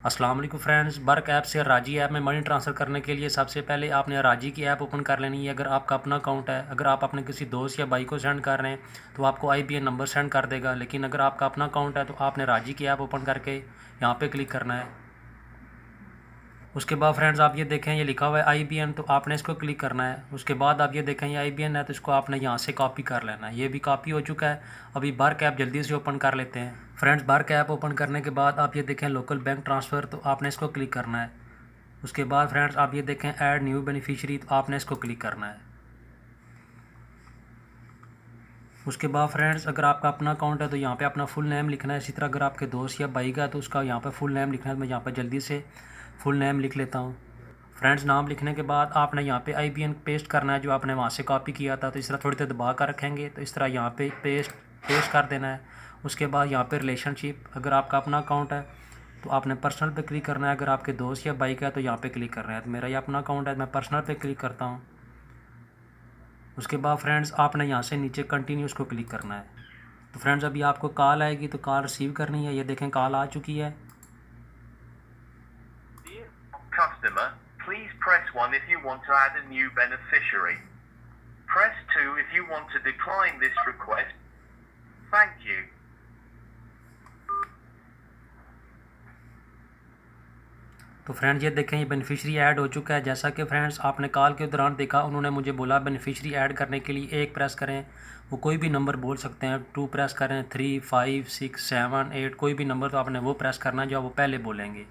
अस्सलाम वालेकुम friends. Barq app से राजी ऐप में मनी ट्रांसफ़र करने के लिए सबसे पहले आपने राजी की ऐप ओपन कर लेनी है। अगर आपका अपना अकाउंट है, अगर आप अपने किसी दोस्त या भाई को सेंड कर रहे हैं तो आपको आईबीएन नंबर सेंड कर देगा। लेकिन अगर आपका अपना अकाउंट है तो आपने राजी की ऐप ओपन करके यहाँ पे क्लिक करना है। उसके बाद फ्रेंड्स आप ये देखें, ये लिखा हुआ है आईबीएन, तो आपने इसको क्लिक करना है। उसके बाद आप ये देखें ये आईबीएन है, तो इसको आपने यहाँ से कॉपी कर लेना है। ये भी कॉपी हो चुका है। अभी बर्क ऐप जल्दी से ओपन कर लेते हैं। फ्रेंड्स बर्क ऐप ओपन करने के बाद आप ये देखें लोकल बैंक ट्रांसफ़र, तो आपने इसको क्लिक करना है। उसके बाद फ्रेंड्स आप ये देखें ऐड न्यू बेनिफिशियरी, तो आपने इसको क्लिक करना है। उसके बाद फ्रेंड्स अगर आपका अपना अकाउंट है तो यहाँ पे अपना फुल नेम लिखना है। इसी तरह अगर आपके दोस्त या भाई का है तो उसका यहाँ पे फुल नेम लिखना है। मैं यहाँ पे जल्दी से फुल नेम लिख लेता हूँ। फ्रेंड्स नाम लिखने के बाद आपने यहाँ पे आईबीएन पेस्ट करना है जो आपने वहाँ से कॉपी किया था। तो इस तरह थोड़ी देर दबा कर रखेंगे तो इस तरह यहाँ पे पेस्ट कर देना है। उसके बाद यहाँ पे रिलेशनशिप, अगर आपका अपना अकाउंट है तो आपने पर्सनल पे क्लिक करना है। अगर आपके दोस्त या भाई का है तो यहाँ पे क्लिक करना है। तो मेरा ये अपना अकाउंट है, मैं पर्सनल पे क्लिक करता हूँ। उसके बाद फ्रेंड्स आपने यहाँ से नीचे कंटिन्यूस को क्लिक करना है। तो फ्रेंड्स अभी आपको कॉल आएगी तो कॉल रिसीव करनी है। ये देखें कॉल आ चुकी है। Customer, please press 1 if you want to add a new beneficiary. Press 2 if you want to decline this request. Thank you. तो फ्रेंड्स ये देखें ये बेनिफिशियरी ऐड हो चुका है। जैसा कि फ्रेंड्स आपने कॉल के दौरान देखा, उन्होंने मुझे बोला बेनिफिशियरी ऐड करने के लिए 1 प्रेस करें। वो कोई भी नंबर बोल सकते हैं, 2 प्रेस करें, 3, 5, 6, 7, 8 कोई भी नंबर, तो आपने वो प्रेस करना है जो वो पहले बोलेंगे।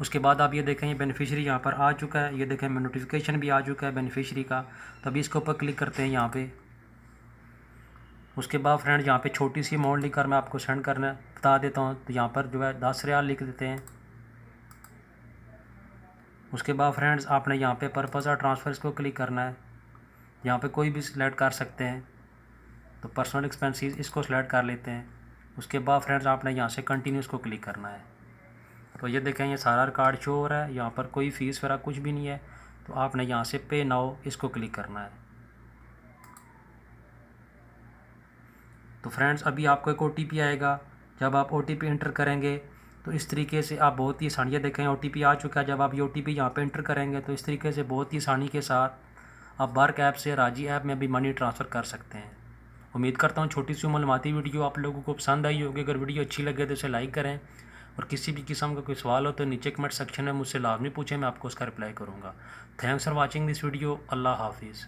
उसके बाद आप ये देखें ये बेनिफिशियरी यहाँ पर आ चुका है। ये देखें नोटिफिकेशन भी आ चुका है बेनिफिशियरी का। तो अभी इसके ऊपर क्लिक करते हैं यहाँ पे। उसके बाद फ्रेंड्स यहाँ पे छोटी सी अमाउंट लिखकर मैं आपको सेंड करना बता देता हूँ। तो यहाँ पर जो है 10 रियाल लिख देते हैं। उसके बाद फ्रेंड्स आपने यहाँ पे पर्पज़ और ट्रांसफ़र्स को क्लिक करना है। यहाँ पे कोई भी सिलेक्ट कर सकते हैं। तो पर्सनल एक्सपेंसेस इसको सिलेक्ट कर लेते हैं। उसके बाद फ्रेंड्स आपने यहाँ से कंटिन्यूस को क्लिक करना है। तो ये देखें ये सारा रिकॉर्ड शो हो रहा है। यहाँ पर कोई फ़ीस वगैरह कुछ भी नहीं है। तो आपने यहाँ से पे नाउ इसको क्लिक करना है। तो फ्रेंड्स अभी आपको एक ओटीपी आएगा। जब आप ओटीपी इंटर करेंगे तो इस तरीके से आप बहुत ही आसानी, देखें ओटीपी आ चुका है। जब आप ये ओटीपी यहाँ पे इंटर करेंगे तो इस तरीके से बहुत ही आसानी के साथ आप बर्क ऐप से राजी ऐप में भी मनी ट्रांसफ़र कर सकते हैं। उम्मीद करता हूँ छोटी सी मालूमाती वीडियो आप लोगों को पसंद आई होगी। अगर वीडियो अच्छी लगे तो इसे लाइक करें और किसी भी किस्म का कोई सवाल हो तो नीचे कमेंट सेक्शन में मुझसे लाजमी पूछें, मैं आपको उसका रिप्लाई करूँगा। Thanks for watching this video. Allah हाफिज़।